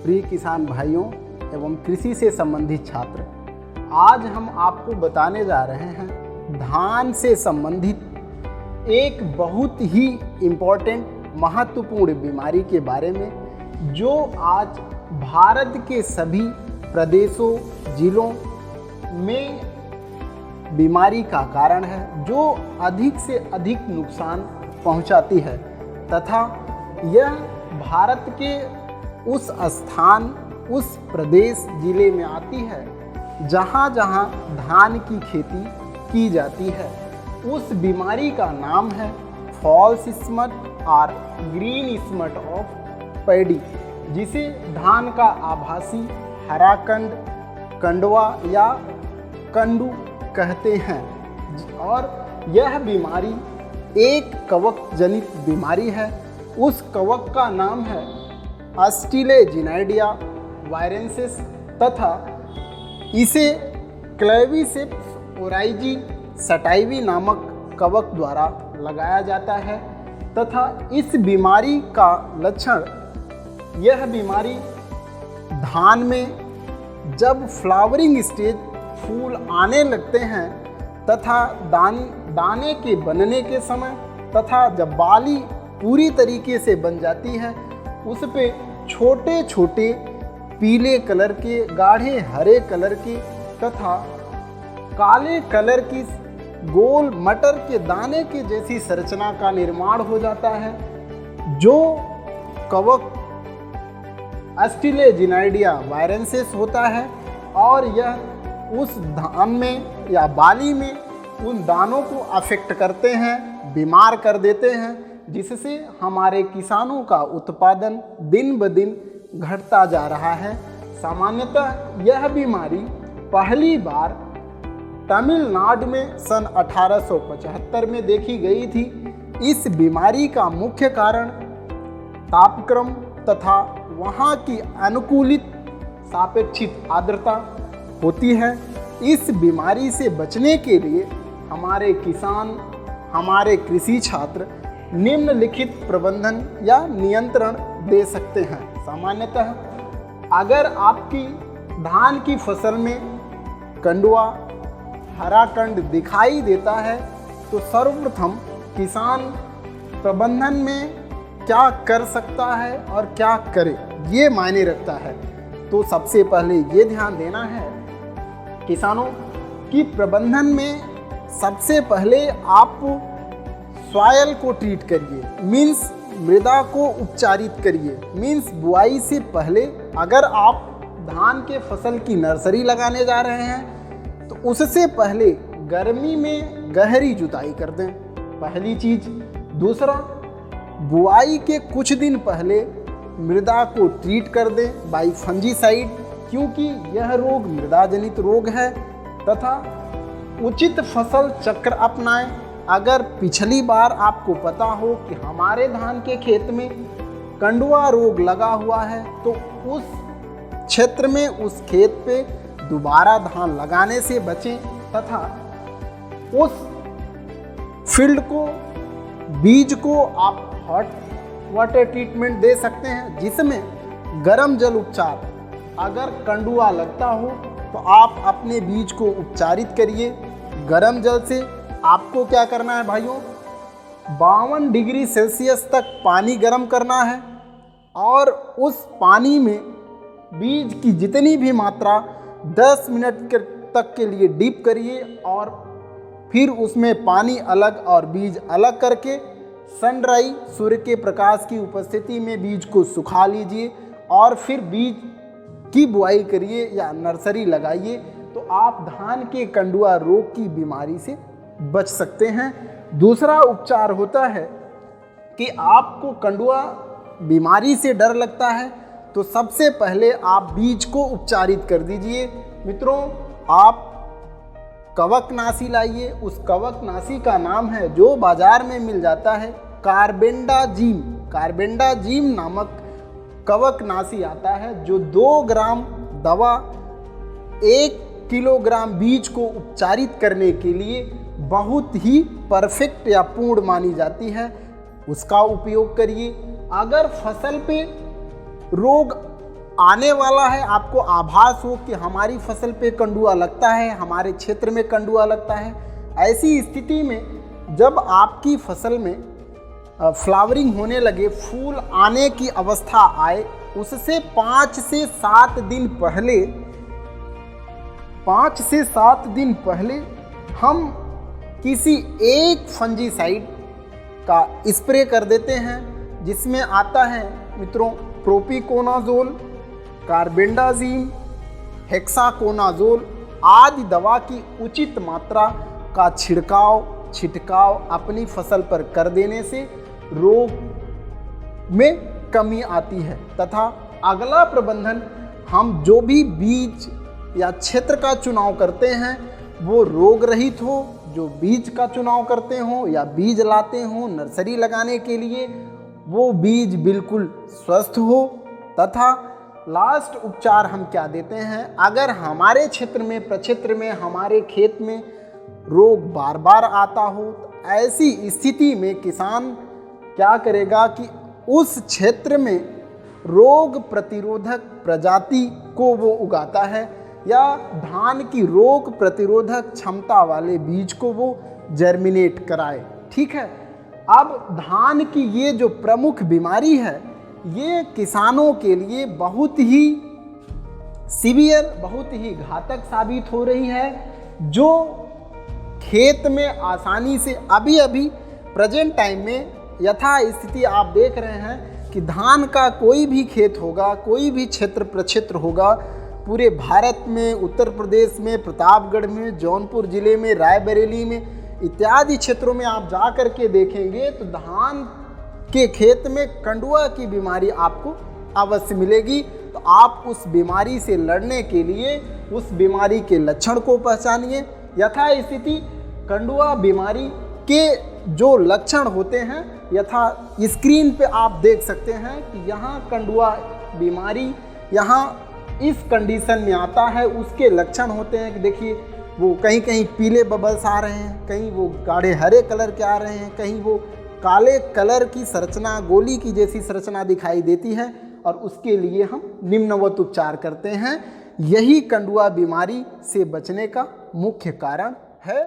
प्रिय किसान भाइयों एवं कृषि से संबंधित छात्र, आज हम आपको बताने जा रहे हैं धान से संबंधित एक बहुत ही इम्पोर्टेंट महत्वपूर्ण बीमारी के बारे में, जो आज भारत के सभी प्रदेशों जिलों में बीमारी का कारण है, जो अधिक से अधिक नुकसान पहुंचाती है तथा यह भारत के उस स्थान, उस प्रदेश जिले में आती है जहाँ जहाँ धान की खेती की जाती है। उस बीमारी का नाम है फॉल्स स्मट और ग्रीन स्मट ऑफ पैडी, जिसे धान का आभासी हरा कंड, कंडवा या कंडू कहते हैं। और यह बीमारी एक कवक जनित बीमारी है। उस कवक का नाम है एस्टिलेजिनाइडिया वायरेंसिस तथा इसे क्लेविसेप्स ओराइजी सटाइवी नामक कवक द्वारा लगाया जाता है तथा इस बीमारी का लक्षण, यह बीमारी धान में जब फ्लावरिंग स्टेज फूल आने लगते हैं तथा दाने के बनने के समय तथा जब बाली पूरी तरीके से बन जाती है, उस पे छोटे छोटे पीले कलर के, गाढ़े हरे कलर के तथा काले कलर की गोल मटर के दाने के जैसी संरचना का निर्माण हो जाता है, जो कवक एस्टिलेजिनाइडिया वायरेंसिस होता है। और यह उस धान में या बाली में उन दानों को अफेक्ट करते हैं, बीमार कर देते हैं, जिससे हमारे किसानों का उत्पादन दिन ब दिन घटता जा रहा है। सामान्यतः यह बीमारी पहली बार तमिलनाडु में सन 1875 में देखी गई थी। इस बीमारी का मुख्य कारण तापक्रम तथा वहाँ की अनुकूलित सापेक्षिक आर्द्रता होती है। इस बीमारी से बचने के लिए हमारे किसान, हमारे कृषि छात्र निम्नलिखित प्रबंधन या नियंत्रण दे सकते हैं। सामान्यतः अगर आपकी धान की फसल में कंडुआ, हरा कंड दिखाई देता है तो सर्वप्रथम किसान प्रबंधन में क्या कर सकता है और क्या करे, ये मायने रखता है। तो सबसे पहले ये ध्यान देना है किसानों की प्रबंधन में, सबसे पहले आप सॉयल को ट्रीट करिए, मीन्स मृदा को उपचारित करिए। मीन्स बुआई से पहले अगर आप धान के फसल की नर्सरी लगाने जा रहे हैं तो उससे पहले गर्मी में गहरी जुताई कर दें, पहली चीज। दूसरा, बुआई के कुछ दिन पहले मृदा को ट्रीट कर दें बाई फंजीसाइड, क्योंकि यह रोग मृदा जनित रोग है। तथा उचित फसल चक्र अपनाएं। अगर पिछली बार आपको पता हो कि हमारे धान के खेत में कंडुआ रोग लगा हुआ है, तो उस क्षेत्र में, उस खेत पे दोबारा धान लगाने से बचें तथा उस फील्ड को, बीज को आप हॉट वाटर ट्रीटमेंट दे सकते हैं, जिसमें गर्म जल उपचार। अगर कंडुआ लगता हो तो आप अपने बीज को उपचारित करिए गर्म जल से। आपको क्या करना है भाइयों, 52 डिग्री सेल्सियस तक पानी गर्म करना है और उस पानी में बीज की जितनी भी मात्रा 10 मिनट तक के लिए डीप करिए और फिर उसमें पानी अलग और बीज अलग करके सन ड्राई, सूर्य के प्रकाश की उपस्थिति में बीज को सुखा लीजिए और फिर बीज की बुआई करिए या नर्सरी लगाइए। तो आप धान के कंडुआ रोग की बीमारी से बच सकते हैं। दूसरा उपचार होता है कि आपको कंडुआ बीमारी से डर लगता है तो सबसे पहले आप बीज को उपचारित कर दीजिए। मित्रों, आप कवकनाशी लाइए। उस कवकनाशी का नाम है, जो बाजार में मिल जाता है, कार्बेंडाजीम। कार्बेंडाजीम नामक कवकनाशी आता है, जो 2 ग्राम दवा 1 किलोग्राम बीज को उपचारित करने के लिए बहुत ही परफेक्ट या पूर्ण मानी जाती है। उसका उपयोग करिए। अगर फसल पे रोग आने वाला है, आपको आभास हो कि हमारी फसल पे कंडुआ लगता है, हमारे क्षेत्र में कंडुआ लगता है। ऐसी स्थिति में जब आपकी फसल में फ्लावरिंग होने लगे, फूल आने की अवस्था आए, उससे 5 से 7 दिन पहले हम किसी एक फंजीसाइड का स्प्रे कर देते हैं, जिसमें आता है मित्रों प्रोपिकोनाजोल, कार्बेंडाजिम, हेक्साकोनाजोल आदि दवा की उचित मात्रा का छिड़काव अपनी फसल पर कर देने से रोग में कमी आती है। तथा अगला प्रबंधन, हम जो भी बीज या क्षेत्र का चुनाव करते हैं वो रोग रहित हो। जो बीज का चुनाव करते हो या बीज लाते हो नर्सरी लगाने के लिए, वो बीज बिल्कुल स्वस्थ हो। तथा लास्ट उपचार हम क्या देते हैं, अगर हमारे प्रक्षेत्र में हमारे खेत में रोग बार बार आता हो, तो ऐसी स्थिति में किसान क्या करेगा कि उस क्षेत्र में रोग प्रतिरोधक प्रजाति को वो उगाता है, या धान की रोग प्रतिरोधक क्षमता वाले बीज को वो जर्मिनेट कराए। ठीक है। अब धान की ये जो प्रमुख बीमारी है, ये किसानों के लिए बहुत ही सीवियर, बहुत ही घातक साबित हो रही है, जो खेत में आसानी से अभी प्रेजेंट टाइम में यथा स्थिति आप देख रहे हैं कि धान का कोई भी खेत होगा, कोई भी प्रक्षेत्र होगा, पूरे भारत में, उत्तर प्रदेश में, प्रतापगढ़ में, जौनपुर जिले में, रायबरेली में इत्यादि क्षेत्रों में आप जा कर के देखेंगे तो धान के खेत में कंडुआ की बीमारी आपको अवश्य मिलेगी। तो आप उस बीमारी से लड़ने के लिए उस बीमारी के लक्षण को पहचानिए। यथा स्थिति कंडुआ बीमारी के जो लक्षण होते हैं, यथा स्क्रीन पे आप देख सकते हैं कि यहाँ कंडुआ बीमारी यहाँ इस कंडीशन में आता है। उसके लक्षण होते हैं कि देखिए वो कहीं कहीं पीले बबल्स आ रहे हैं, कहीं वो गाढ़े हरे कलर के आ रहे हैं, कहीं वो काले कलर की संरचना, गोली की जैसी संरचना दिखाई देती है, और उसके लिए हम निम्नवत उपचार करते हैं। यही कंडुआ बीमारी से बचने का मुख्य कारण है।